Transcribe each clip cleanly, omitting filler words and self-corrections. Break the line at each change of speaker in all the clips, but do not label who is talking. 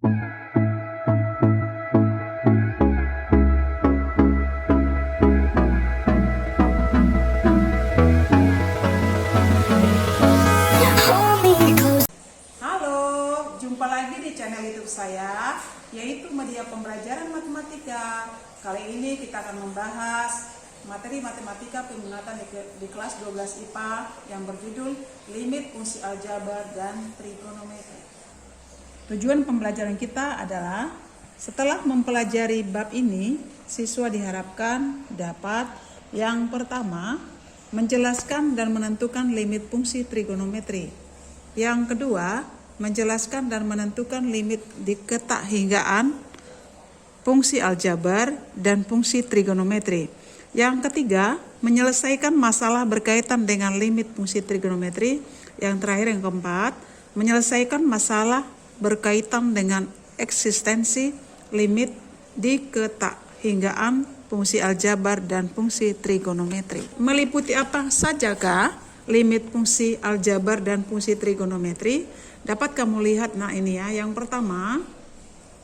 Halo, jumpa lagi di channel YouTube saya, yaitu Media Pembelajaran Matematika. Kali ini kita akan membahas materi matematika peminatan di kelas 12 IPA yang berjudul limit fungsi aljabar dan trigonometri. Tujuan pembelajaran kita adalah setelah mempelajari bab ini, siswa diharapkan dapat yang pertama, menjelaskan dan menentukan limit fungsi trigonometri. Yang kedua, menjelaskan dan menentukan limit diketahui-hinggaan fungsi aljabar dan fungsi trigonometri. Yang ketiga, menyelesaikan masalah berkaitan dengan limit fungsi trigonometri. Yang terakhir, yang keempat, menyelesaikan masalah berkaitan dengan eksistensi limit diketahui-hinggaan fungsi aljabar dan fungsi trigonometri. Meliputi apa sajakah limit fungsi aljabar dan fungsi trigonometri? Dapat kamu lihat, nah ini ya. Yang pertama,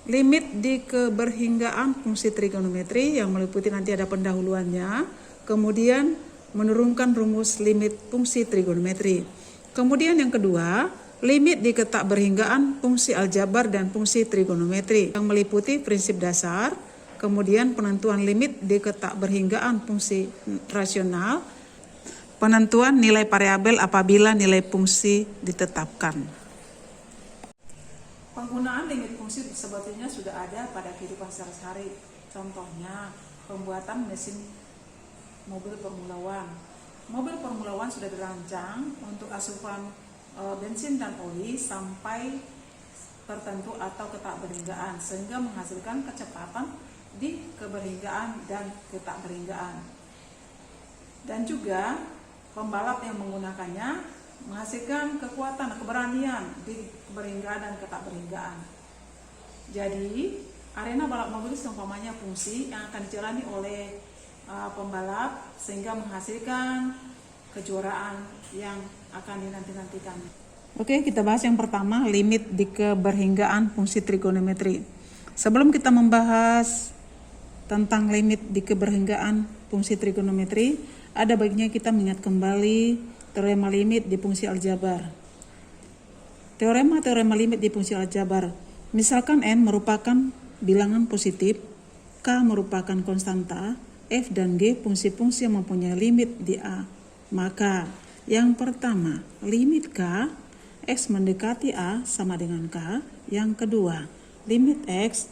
limit dikeberhinggaan fungsi trigonometri yang meliputi nanti ada pendahuluannya. Kemudian menurunkan rumus limit fungsi trigonometri. Kemudian yang kedua, limit diketakberhinggaan fungsi aljabar dan fungsi trigonometri yang meliputi prinsip dasar. Kemudian penentuan limit diketakberhinggaan fungsi rasional. Penentuan nilai variabel apabila nilai fungsi ditetapkan. Penggunaan limit fungsi sebetulnya sudah ada pada kehidupan sehari-hari. Contohnya, pembuatan mesin mobil Formula One. Mobil Formula One sudah dirancang untuk asupan bensin dan oli sampai tertentu atau ketakberhinggaan, sehingga menghasilkan kecepatan di keberhinggaan dan ketakberhinggaan. Dan juga pembalap yang menggunakannya menghasilkan kekuatan, keberanian di keberhinggaan dan ketakberhinggaan. Jadi, arena balap mobil seumpamanya fungsi yang akan dijalani oleh pembalap sehingga menghasilkan kejuaraan yang akan dinanti-nantikan. Oke, kita bahas yang pertama, limit dikeberhinggaan fungsi trigonometri. Sebelum kita membahas tentang limit dikeberhinggaan fungsi trigonometri, ada baiknya kita mengingat kembali teorema limit di fungsi aljabar. Teorema limit di fungsi aljabar. Misalkan n merupakan bilangan positif, k merupakan konstanta, f dan g fungsi-fungsi yang mempunyai limit di A. Maka yang pertama, limit k x mendekati A sama dengan k. Yang kedua, limit x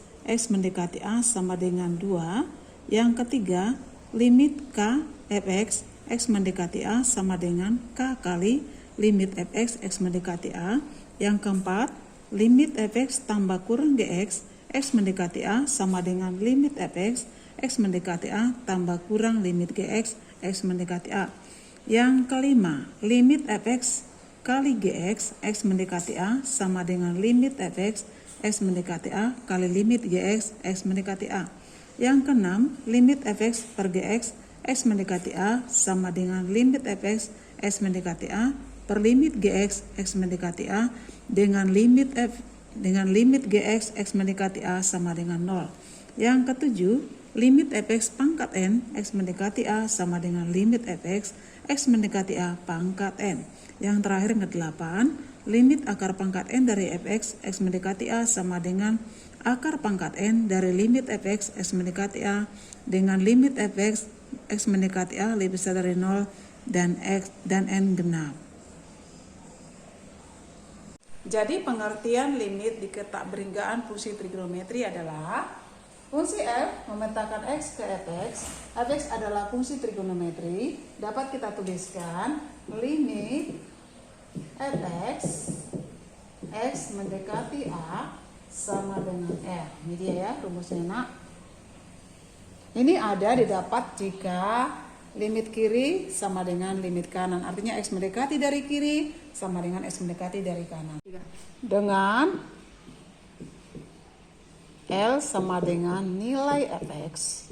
mendekati A sama dengan 2. Yang ketiga, limit k fx x mendekati A sama dengan k kali limit fx x mendekati A. Yang keempat, limit fx tambah kurang gx x mendekati A sama dengan limit fx x mendekati A tambah kurang limit gx x mendekati A. Yang kelima, limit fx kali gx x mendekati A sama dengan limit fx x mendekati A kali limit gx x mendekati A. Yang keenam, limit fx per gx x mendekati A sama dengan limit fx x mendekati A per limit gx x mendekati A dengan limit gx x mendekati A sama dengan 0. Yang ketujuh, limit fx pangkat n x mendekati A sama dengan limit fx x mendekati A pangkat n. Yang terakhir yang ke-8, limit akar pangkat n dari fx x mendekati A sama dengan akar pangkat n dari limit fx x mendekati A dengan limit fx x mendekati A lebih besar dari 0 dan x dan n genap. Jadi pengertian limit diketakberhinggaan fungsi trigonometri adalah fungsi f memetakan x ke fx. Fx adalah fungsi trigonometri. Dapat kita tuliskan limit fx x mendekati A sama dengan r. Ini dia ya rumusnya, nak. Ini ada didapat jika limit kiri sama dengan limit kanan. Artinya x mendekati dari kiri sama dengan x mendekati dari kanan. Dengan L sama dengan nilai fx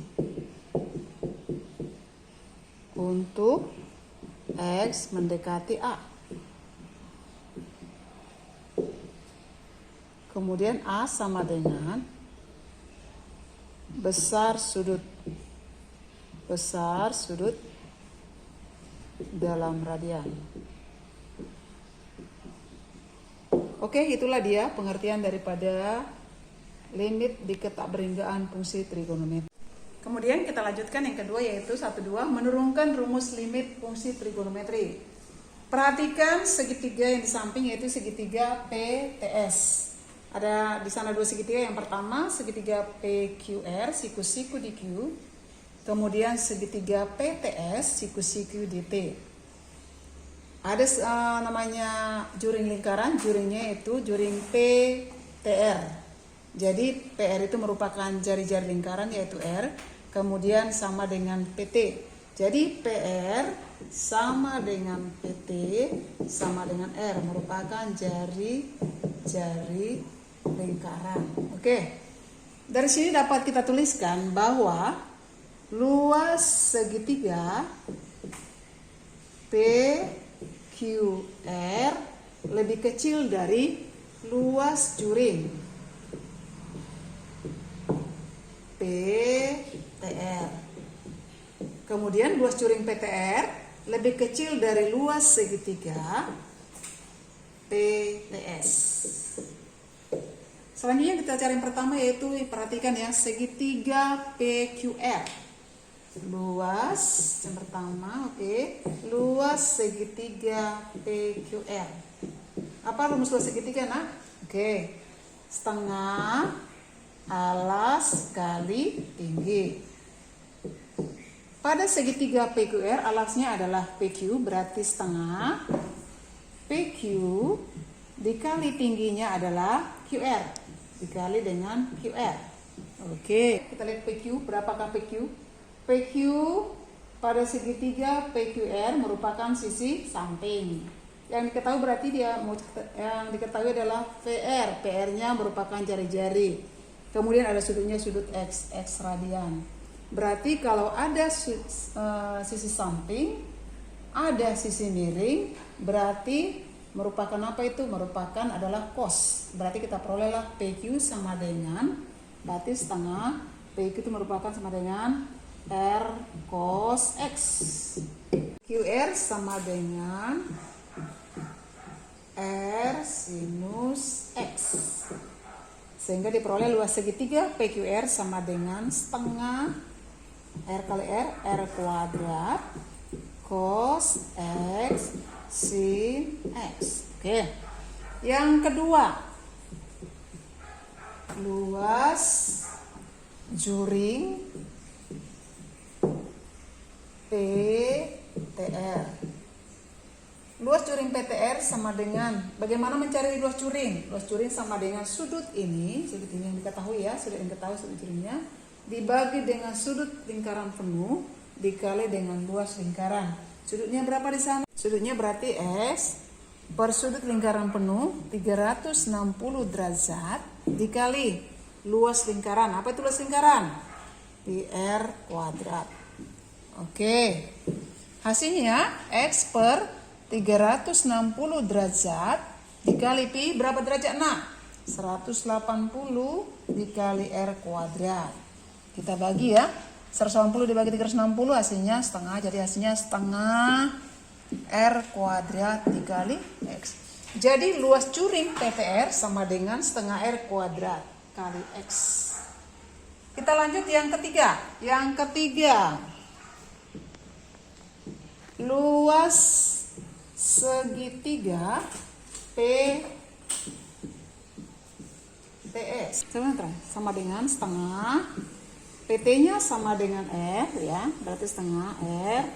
untuk x mendekati A. Kemudian A sama dengan besar sudut dalam radian. Oke, itulah dia pengertian daripada limit diketakberenggaan fungsi trigonometri. Kemudian kita lanjutkan yang kedua, yaitu 1-2 menurunkan rumus limit fungsi trigonometri. Perhatikan segitiga yang di samping, yaitu segitiga PTS. Ada di sana dua segitiga. Yang pertama segitiga PQR, siku di Q. Kemudian segitiga PTS, siku dt. Ada namanya juring lingkaran, juringnya itu juring PTR. Jadi PR itu merupakan jari-jari lingkaran, yaitu R. Kemudian sama dengan PT. Jadi PR sama dengan PT sama dengan R, merupakan jari-jari lingkaran. Oke. Dari sini dapat kita tuliskan bahwa luas segitiga PQR lebih kecil dari luas juring PTR. Kemudian luas juring PTR lebih kecil dari luas segitiga PTS. Selanjutnya kita cari yang pertama, yaitu perhatikan ya, segitiga PQR. Luas yang pertama, oke. Luas segitiga PQR. Apa rumus luas segitiga, nak? Oke. Setengah alas kali tinggi. Pada segitiga PQR, alasnya adalah PQ, berarti setengah PQ dikali tingginya adalah QR dikali dengan QR. Oke, kita lihat PQ. Berapakah PQ? PQ pada segitiga PQR merupakan sisi samping. Yang diketahui berarti yang diketahui adalah VR. PR-nya merupakan jari-jari. Kemudian ada sudutnya, sudut X radian. Berarti kalau ada sisi samping, ada sisi miring, berarti merupakan apa itu? Merupakan adalah cos. Berarti kita perolehlah PQ sama dengan, berarti setengah PQ itu merupakan sama dengan R cos X. QR sama dengan R sinus X. Sehingga diperoleh luas segitiga PQR sama dengan setengah R kali R kuadrat cos X sin X. Oke. Yang kedua, luas juring PTR. Luas juring PTR sama dengan, bagaimana mencari luas juring? Luas juring sama dengan sudut ini yang diketahui ya, sudut yang diketahui, sudut juringnya dibagi dengan sudut lingkaran penuh dikali dengan luas lingkaran. Sudutnya berapa di sana? Sudutnya berarti S per sudut lingkaran penuh 360 derajat dikali luas lingkaran. Apa itu luas lingkaran? PR kuadrat. Oke. Hasilnya X per 360 derajat dikali pi berapa derajat, nak? 180 dikali R kuadrat. Kita bagi ya. 180 dibagi 360 hasilnya setengah, jadi hasilnya setengah R kuadrat dikali X. Jadi luas juring PTR sama dengan setengah R kuadrat kali X. Kita lanjut yang ketiga. Yang ketiga, luas segitiga PTS sama dengan setengah, PT-nya sama dengan R ya, berarti setengah R.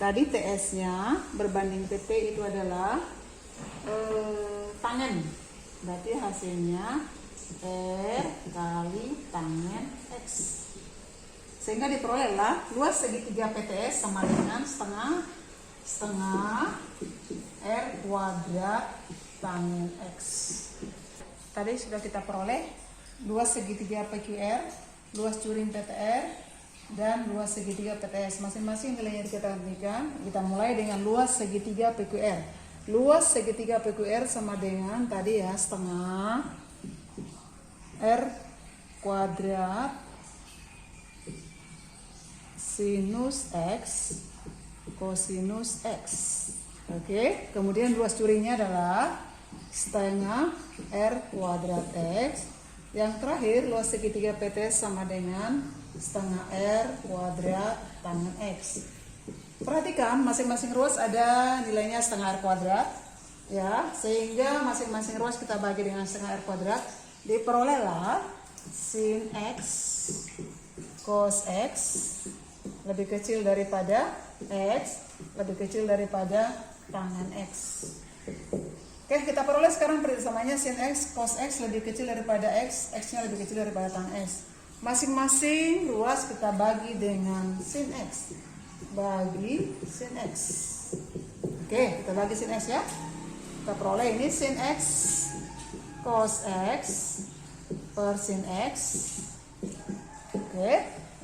Tadi TS-nya berbanding PT itu adalah tangen, berarti hasilnya R kali tangen X. Sehingga diperolehlah luas segitiga PTS sama dengan setengah R kuadrat tangen X. Tadi sudah kita peroleh luas segitiga PQR, luas juring PTR, dan luas segitiga PTS. Masing-masing nilainya diketahui. Kita mulai dengan luas segitiga PQR. Luas segitiga PQR sama dengan tadi ya, setengah R kuadrat sinus X kosinus X. Oke, kemudian ruas curinya adalah setengah R kuadrat X. Yang terakhir, luas segitiga PT sama dengan setengah R kuadrat tangen X. Perhatikan, masing-masing ruas ada nilainya setengah R kuadrat, ya, sehingga masing-masing ruas kita bagi dengan setengah R kuadrat, diperolehlah sin X cos X lebih kecil daripada X lebih kecil daripada tangen X. Oke, kita peroleh sekarang persamanya sin X cos X lebih kecil daripada X, X-nya lebih kecil daripada tangen X. Masing-masing ruas kita bagi dengan sin X. Bagi sin X. Oke, kita bagi sin X ya. Kita peroleh ini sin X cos X per sin X. Oke,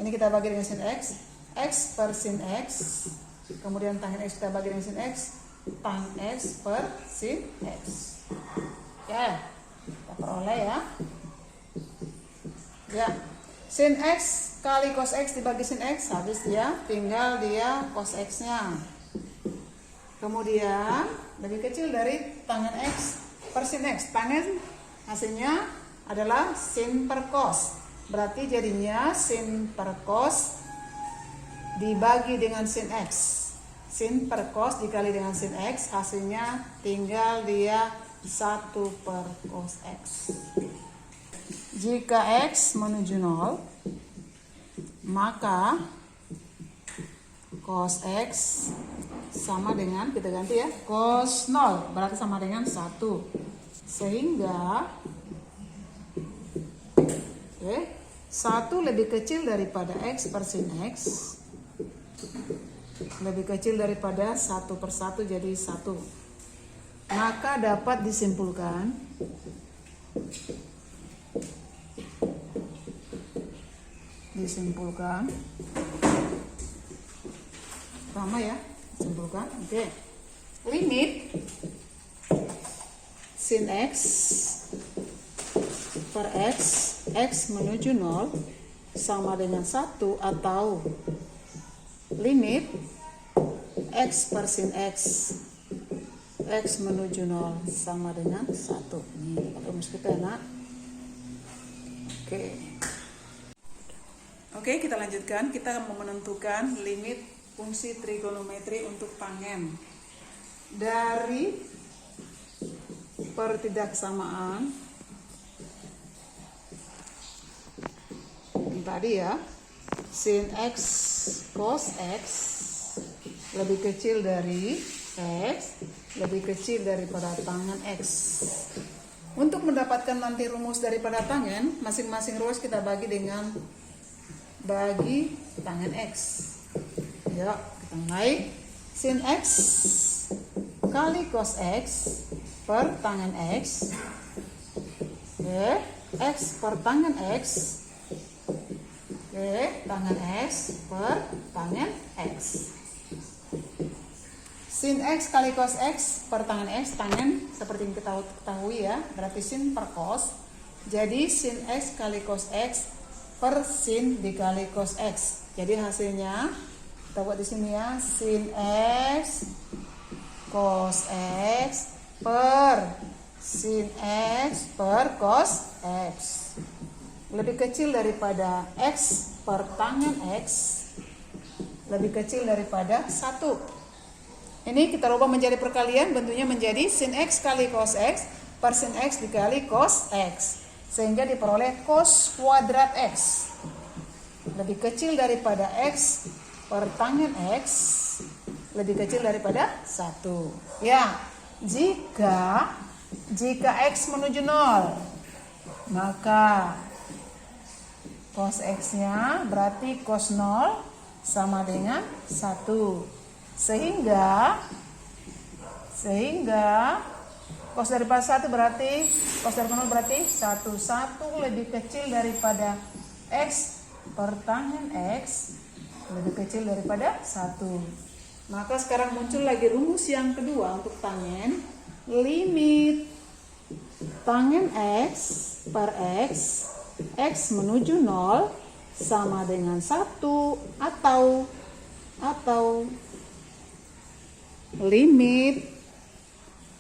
ini kita bagi dengan sin X. X per sin X. Kemudian tangen X kita bagi dengan sin X. Tan X per sin X. Ya, kita peroleh ya. Ya, sin X kali cos X dibagi sin X, habis dia, tinggal dia cos X-nya. Kemudian lebih kecil dari tangen X per sin X. Tangen hasilnya adalah sin per cos. Berarti jadinya sin per cos dibagi dengan sin X. Sin per cos dikali dengan sin X, hasilnya tinggal dia 1 per cos X. Jika X menuju 0, maka cos X sama dengan, kita ganti ya, cos 0, berarti sama dengan 1. Sehingga 1 lebih kecil daripada X per sin X, lebih kecil daripada 1 per 1 jadi 1. Maka dapat disimpulkan sama ya, simpulkan. Oke. Limit sin X per X menuju 0 sama dengan 1, atau limit X per sin X menuju 0 sama dengan 1. Ini rumus kita ya, nak. Oke, kita lanjutkan. Kita mau menentukan limit fungsi trigonometri untuk tangen dari pertidaksamaan ini tadi ya, sin X cos X lebih kecil dari X lebih kecil daripada tangen X. Untuk mendapatkan nanti rumus daripada tangen, masing-masing ruas kita bagi dengan bagi tangen X. Ya, kita mulai. Sin X kali cos X per tangen X. Oke, X per tangen X. Oke, tangen X per tangen X. Sin X kali cos X per tangen X, tangen seperti yang kita ketahui ya, berarti sin per cos. Jadi sin X kali cos X per sin dikali cos X. Jadi hasilnya kita buat di sini ya, sin X cos X per sin X per cos X lebih kecil daripada X per tangen X lebih kecil daripada 1. Ini kita rubah menjadi perkalian, bentuknya menjadi sin X kali cos X per sin X dikali cos X. Sehingga diperoleh cos kuadrat X lebih kecil daripada X per tangen X lebih kecil daripada 1. Ya, jika X menuju 0, maka cos X-nya berarti cos 0 sama dengan 1. Sehingga cos daripada 1 berarti cos daripada 0 berarti 1 lebih kecil daripada X per tangen X lebih kecil daripada 1. Maka sekarang muncul lagi rumus yang kedua untuk tangen. Limit tangen X per X, X menuju 0 sama dengan 1 atau limit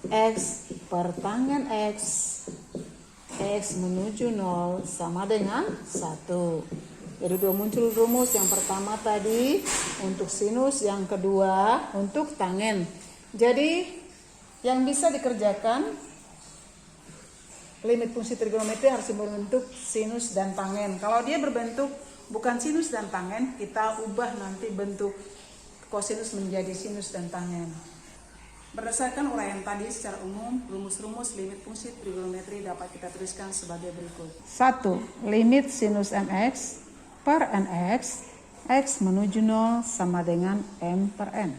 X per tangen X, X menuju 0 sama dengan 1. Jadi udah muncul rumus yang pertama tadi untuk sinus, yang kedua untuk tangen. Jadi yang bisa dikerjakan limit fungsi trigonometri harus berbentuk sinus dan tangen. Kalau dia berbentuk bukan sinus dan tangen, kita ubah nanti bentuk kosinus menjadi sinus dan tangen. Berdasarkan uraian tadi secara umum, rumus-rumus limit fungsi trigonometri dapat kita tuliskan sebagai berikut. 1. Limit sinus mx per nx, x menuju 0 sama dengan m per n.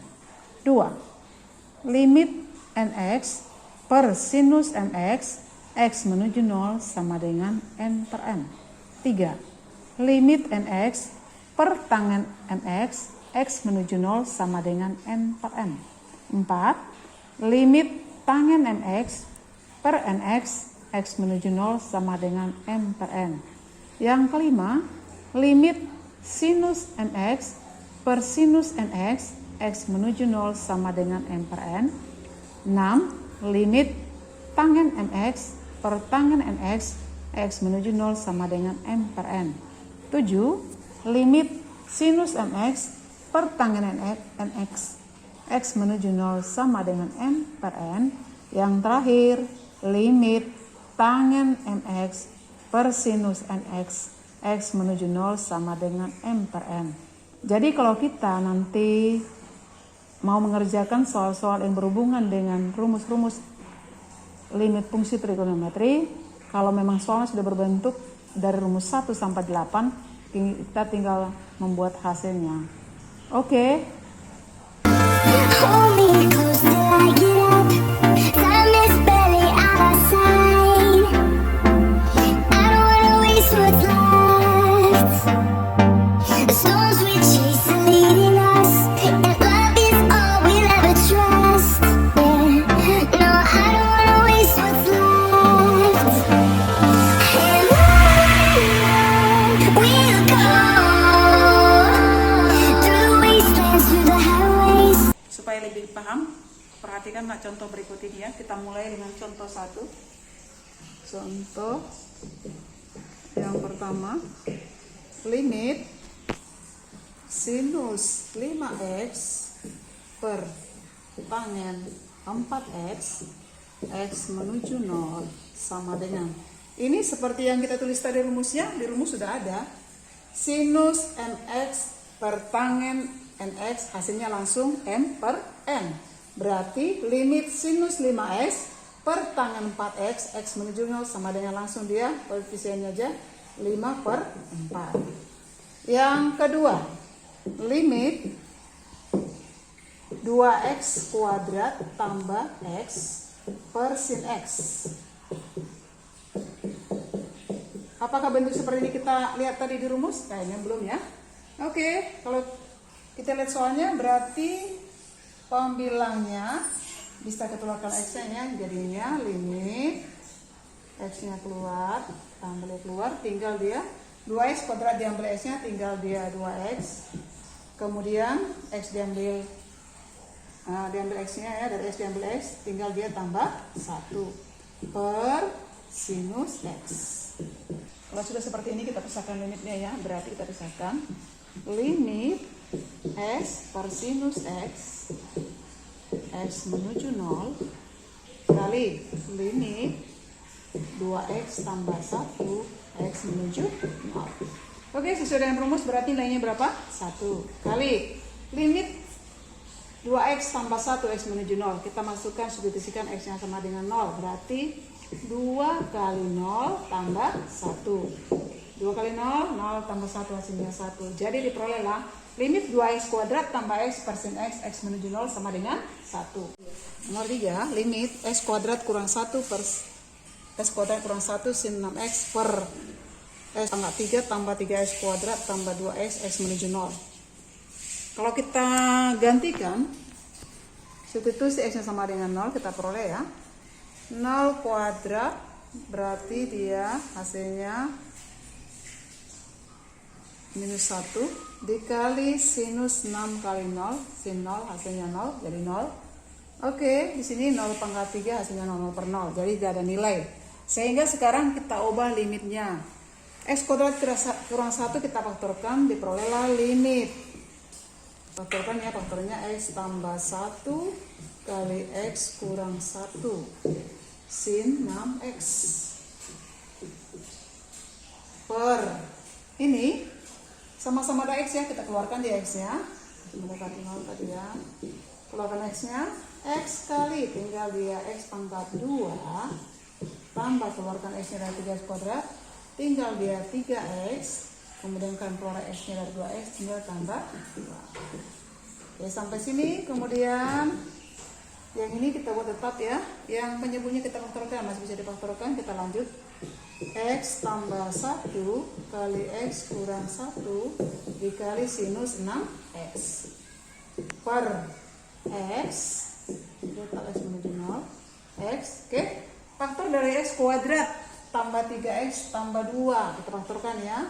2. Limit nx per sinus mx, x menuju 0 sama dengan n per n. 3. Limit nx per tangen mx, x menuju 0 sama dengan n per n. 4. Limit tangen mx per nx, x menuju 0 sama dengan m per n. Yang kelima, limit sinus mx per sinus nx, x menuju 0 sama dengan m per n. 6. Limit tangen mx per tangen nx, x menuju 0 sama dengan m per n. 7. Limit sinus mx per tangen nx, x menuju 0 sama dengan m per n. Yang terakhir, limit tangen mx per sinus nx, x menuju 0 sama dengan m per n. Jadi kalau kita nanti mau mengerjakan soal-soal yang berhubungan dengan rumus-rumus limit fungsi trigonometri, kalau memang soalnya sudah berbentuk dari rumus 1 sampai 8, kita tinggal membuat hasilnya. Oke.
Hold me close till I get up. Time is barely on our side. I don't wanna waste what's left. The storms we chase are leading us, and love is all we'll ever trust. Yeah. No, I don't wanna waste what's left. And on we'll go through the wastelands, through the highways.
Supaya lebih paham, perhatikanlah contoh berikut ini ya. Kita mulai dengan contoh 1. Contoh yang pertama, limit sinus 5x per tangen 4x, x menuju 0 sama dengan. Ini seperti yang kita tulis tadi rumusnya, di rumus sudah ada. Sinus mx per tangen nx, hasilnya langsung m per n. Berarti limit sinus 5x per tangen 4x, x menuju 0 sama dengan, langsung dia koefisiennya aja 5 per 4. Yang kedua, limit 2x kuadrat tambah x per sin x. Apakah bentuk seperti ini kita lihat tadi di rumus? Kayaknya belum ya. Oke, kalau kita lihat soalnya berarti pembilangnya bisa keluarkan x-nya, jadinya limit x-nya keluar, tambah keluar, tinggal dia 2x kuadrat diambil x-nya, tinggal dia 2x. Kemudian x diambil x-nya ya, dari x diambil x, tinggal dia tambah 1 per sinus x. Kalau sudah seperti ini kita pisahkan limitnya ya, berarti kita pisahkan limit x per sinus x, x menuju 0 kali limit 2x tambah 1, x menuju 0. Oke, sesuai dengan rumus berarti nilainya berapa? 1 kali limit 2x tambah 1, x menuju 0. Kita masukkan, substitusikan x yang sama dengan 0, berarti 2 kali 0 tambah 1. 2 kali 0, 0 tambah 1 hasilnya 1. Jadi diperolehlah limit 2x kuadrat tambah x per sin x, x menuju 0 sama dengan 1. Nomor 3, limit x kuadrat kurang 1 per x kuadrat kurang 1 sin 6x per x pangkat 3 tambah 3x kuadrat tambah 2x, x menuju 0. Kalau kita gantikan, substitusi x yang sama dengan 0, kita peroleh ya. 0 kuadrat berarti dia hasilnya minus 1 dikali sinus 6 kali 0, sin 0 hasilnya 0, jadi 0. Oke, di sini 0 pangkat 3 hasilnya 0 per 0, jadi tidak ada nilai. Sehingga sekarang kita ubah limitnya. X kuadrat kurang 1 kita faktorkan, diperolehlah limit. Faktorkan ya, faktornya X tambah 1 kali X kurang 1 sin 6X per ini sama-sama ada X ya, kita keluarkan di X nya, mendekati 0 tadi ya, keluarkan X nya, X kali tinggal dia X pangkat 2 tambah keluarkan X nya dari 3X kuadrat, tinggal dia 3X, kemudian kan keluar X nya dari 2X, tinggal tambah 2. Oke, sampai sini. Kemudian yang ini kita buat tetap ya, yang penyebutnya kita faktorkan, masih bisa difaktorkan. Kita lanjut, X tambah 1 kali X kurang 1 dikali sinus 6X per X, letak X menuju 0, X, oke, faktor dari X kuadrat tambah 3X tambah 2, kita faktorkan ya,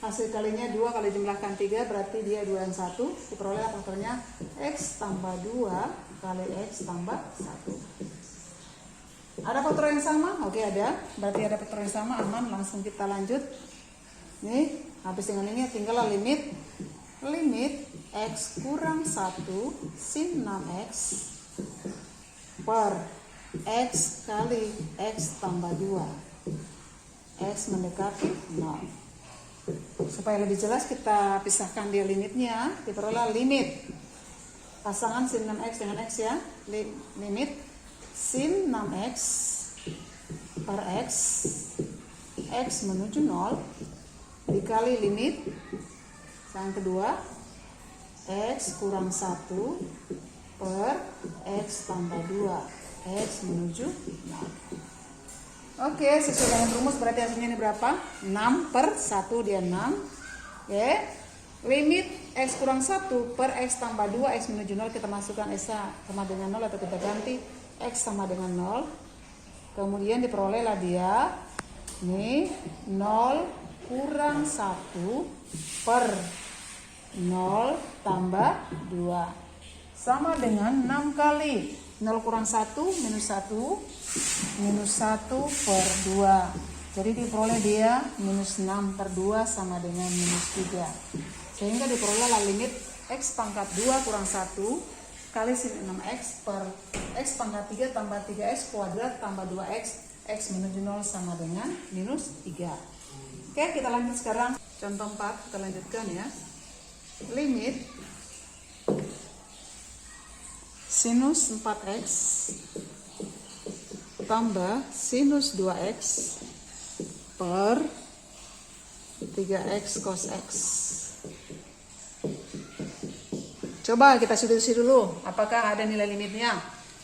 hasil kalinya 2 kali jumlahkan 3 berarti dia 2 dan 1, diperoleh faktornya X tambah 2 kali X tambah 1. Ada faktor yang sama? Oke, ada, berarti ada faktor yang sama, aman, langsung kita lanjut. Nih, habis dengan ini tinggal limit X kurang 1 sin 6X per X kali X tambah 2, X mendekati 0. Supaya lebih jelas kita pisahkan dia limitnya, diperoleh limit pasangan sin 6X dengan X ya, limit sin 6X per X, X menuju 0 dikali limit yang kedua X kurang 1 per X tambah 2, X menuju 0. Oke, sesuai dengan rumus berarti hasilnya ini berapa? 6 per 1, dia 6. Oke, limit X kurang 1 per X tambah 2, X menuju 0, kita masukkan X sama dengan 0 atau kita ganti X sama dengan 0. Kemudian diperolehlah dia ini 0 kurang 1 per 0 tambah 2 sama dengan 6 kali 0 kurang 1 minus 1 per 2, jadi diperoleh dia minus 6 per 2 sama dengan minus 3, sehingga diperolehlah limit X pangkat 2 kurang 1 kali sin 6X per X pangkat 3 tambah 3X kuadrat tambah 2X, X menuju 0 sama dengan minus 3. Oke, kita lanjut sekarang contoh 4, kita lanjutkan ya. Limit sinus 4X tambah sinus 2X per 3X cos X. Coba kita substitusi dulu, apakah ada nilai limitnya.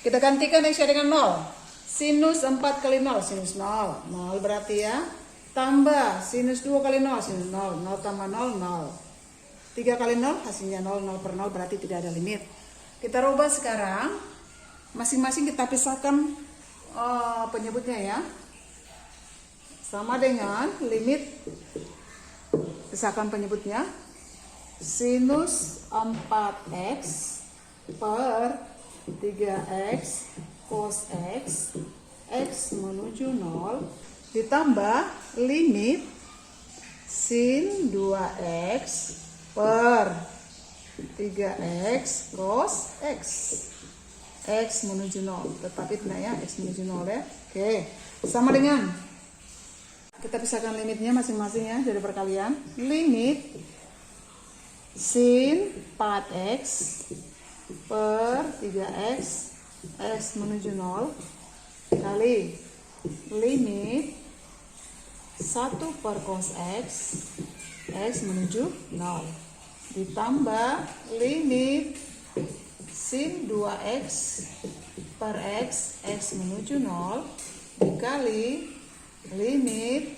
Kita gantikan X dengan 0. Sinus 4 kali 0, sinus 0. 0 berarti ya. Tambah sinus 2 kali 0, sinus 0. 0 tambah 0, 0. 3 kali 0, hasilnya 0, 0 per 0 berarti tidak ada limit. Kita rubah sekarang. Masing-masing kita pisahkan penyebutnya ya. Sama dengan limit, pisahkan penyebutnya. Sinus 4X per 3X cos X, X menuju 0, ditambah limit sin 2X per 3X cos X, X menuju 0, tetapi tidak ya, X menuju 0 ya. Oke, sama dengan kita pisahkan limitnya masing-masing ya dari perkalian. Limit sin 4X per 3X, X menuju 0, kali limit 1 per cos X, X menuju 0, ditambah limit sin 2X per X, X menuju 0, dikali limit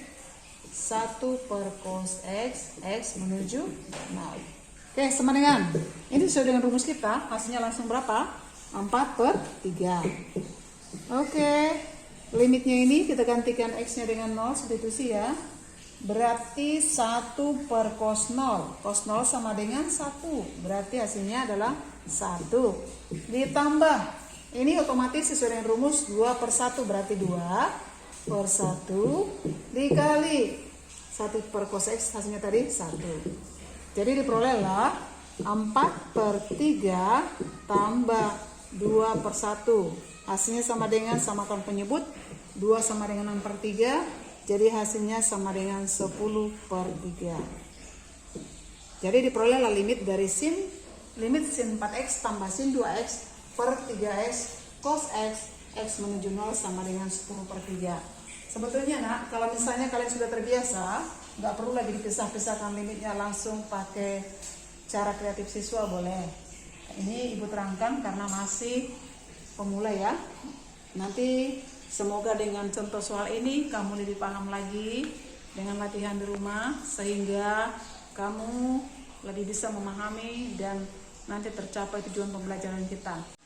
1 per cos X, X menuju 0. Oke, sama dengan ini sesuai dengan rumus kita, hasilnya langsung berapa? 4 per 3. Oke, Limitnya ini kita gantikan X-nya dengan 0, substitusi ya. Berarti 1 per cos 0. Cos 0 sama dengan 1. Berarti hasilnya adalah 1. Ditambah. Ini otomatis sesuai dengan rumus 2 per 1. Berarti 2 per 1 dikali 1 per cos X, hasilnya tadi 1. Jadi diperolehlah 4 per 3 tambah 2 per 1. Hasilnya sama dengan samakan penyebut. 2 sama dengan 6 per 3. Jadi hasilnya sama dengan 10 per 3. Jadi diperolehlah limit dari sin 4x tambah sin 2x per 3x cos x, x menuju 0 sama dengan 10 per 3. Sebetulnya nak, kalau misalnya kalian sudah terbiasa, nggak perlu lagi dipisah-pisahkan limitnya, langsung pakai cara kreatif siswa boleh. Ini ibu terangkan karena masih pemula ya. Nanti semoga dengan contoh soal ini kamu lebih paham lagi dengan latihan di rumah, sehingga kamu lebih bisa memahami dan nanti tercapai tujuan pembelajaran kita.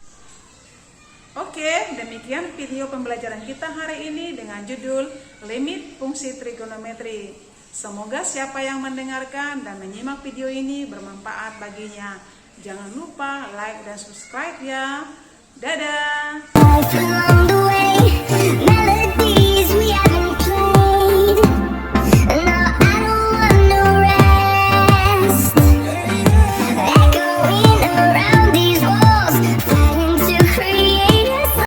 Oke, demikian video pembelajaran kita hari ini dengan judul Limit Fungsi Trigonometri. Semoga siapa yang mendengarkan dan menyimak video ini bermanfaat baginya. Jangan lupa like dan subscribe ya. Dadah!